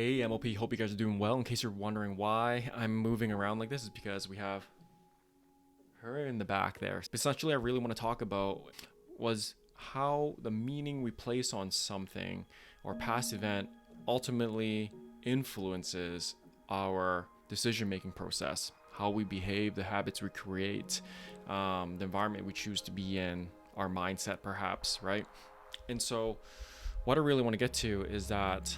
Hey MLP, hope you guys are doing well. In case you're wondering why I'm moving around like this, is because we have her in the back there. Essentially, I really want to talk about was how the meaning we place on something or past event ultimately influences our decision-making process, how we behave, the habits we create, the environment we choose to be in, our mindset perhaps, right? And so what I really want to get to is that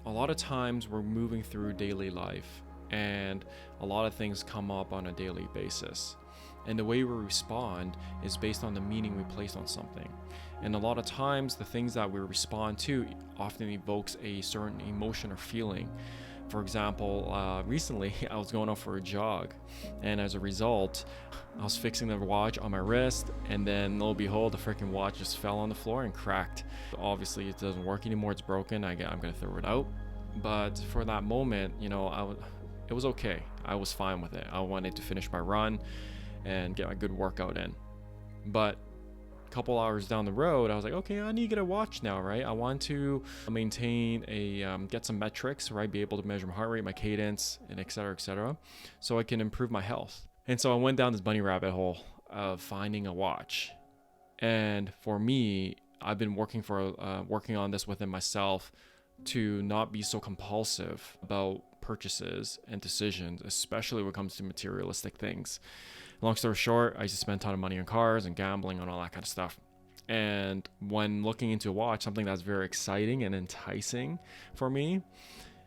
a lot of times we're moving through daily life and a lot of things come up on a daily basis. And the way we respond is based on the meaning we place on something. And a lot of times the things that we respond to often evokes a certain emotion or feeling. For example, recently I was going out for a jog, and as a result, I was fixing the watch on my wrist, and then lo and behold, the freaking watch just fell on the floor and cracked. Obviously, it doesn't work anymore. It's broken. I'm gonna throw it out. But for that moment, it was okay. I was fine with it. I wanted to finish my run and get my good workout in. But couple hours down the road, I was like, okay, I need to get a watch now, right? I want to maintain get some metrics, right? Be able to measure my heart rate, my cadence, and et cetera, so I can improve my health. And so I went down this bunny rabbit hole of finding a watch. And for me, I've been working on this within myself to not be so compulsive about purchases and decisions, especially when it comes to materialistic things. Long story short, I used to spend a ton of money on cars and gambling and all that kind of stuff. And when looking into a watch, something that's very exciting and enticing for me,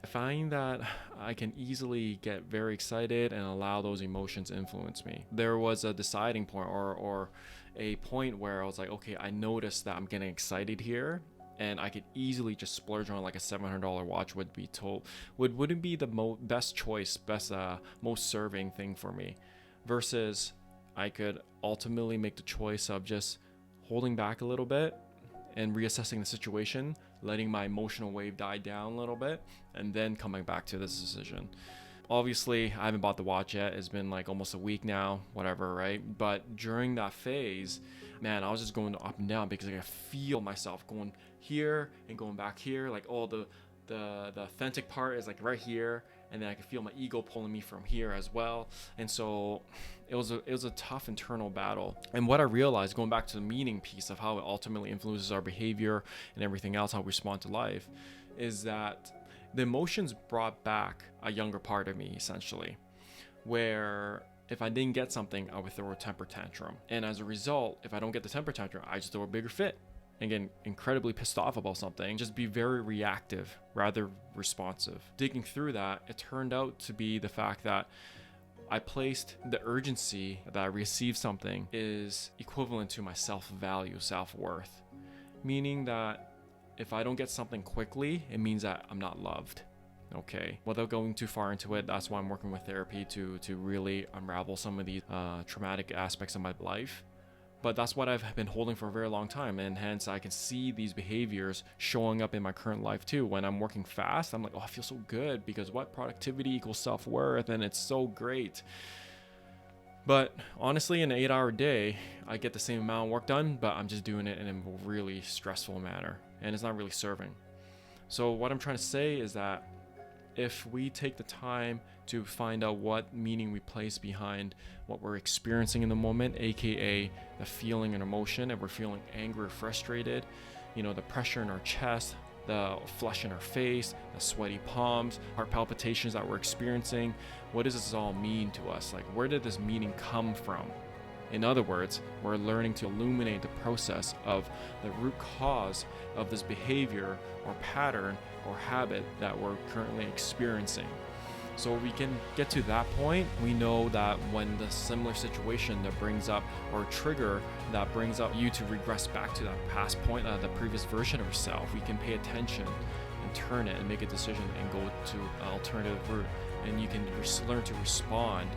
I find that I can easily get very excited and allow those emotions influence me. There was a deciding point or a point where I was like, okay, I noticed that I'm getting excited here, and I could easily just splurge on like a $700 watch wouldn't be the best choice, most serving thing for me. Versus I could ultimately make the choice of just holding back a little bit and reassessing the situation, letting my emotional wave die down a little bit, and then coming back to this decision. Obviously, I haven't bought the watch yet. It's been like almost a week now, whatever, right? But during that phase, man, I was just going up and down because I could feel myself going here and going back here. Like, oh, the authentic part is like right here, and then I could feel my ego pulling me from here as well. And so it was a tough internal battle. And what I realized, going back to the meaning piece of how it ultimately influences our behavior and everything else, how we respond to life, is that the emotions brought back a younger part of me, essentially, where if I didn't get something, I would throw a temper tantrum. And as a result, if I don't get the temper tantrum, I just throw a bigger fit and get incredibly pissed off about something, just be very reactive rather responsive. Digging through that, it turned out to be the fact that I placed the urgency that I received something is equivalent to my self-value, self-worth. Meaning that if I don't get something quickly, it means that I'm not loved. Okay, without going too far into it, that's why I'm working with therapy to really unravel some of these traumatic aspects of my life. But that's what I've been holding for a very long time, and hence I can see these behaviors showing up in my current life too. When I'm working fast, I'm like, oh, I feel so good because what? Productivity equals self-worth, and it's so great. But honestly, in an 8-hour day, I get the same amount of work done, but I'm just doing it in a really stressful manner, and it's not really serving. So what I'm trying to say is that if we take the time to find out what meaning we place behind what we're experiencing in the moment, aka the feeling and emotion, if we're feeling angry or frustrated, the pressure in our chest, the flush in our face, the sweaty palms, heart palpitations that we're experiencing, what does this all mean to us? Like, where did this meaning come from? In other words, we're learning to illuminate the process of the root cause of this behavior or pattern or habit that we're currently experiencing. So we can get to that point. We know that when the similar situation that brings up, or trigger that brings up you to regress back to that past point, the previous version of yourself, we can pay attention and turn it and make a decision and go to an alternative route. And you can learn to respond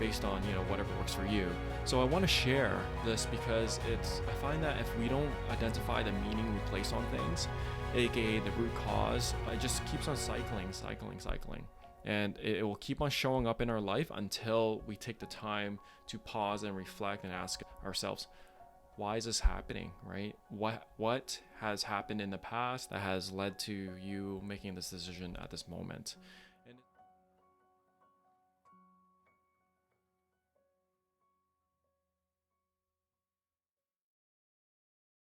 based on whatever works for you. So I want to share this because I find that if we don't identify the meaning we place on things, aka the root cause, it just keeps on cycling, and it will keep on showing up in our life until we take the time to pause and reflect and ask ourselves, why is this happening, right? What has happened in the past that has led to you making this decision at this moment?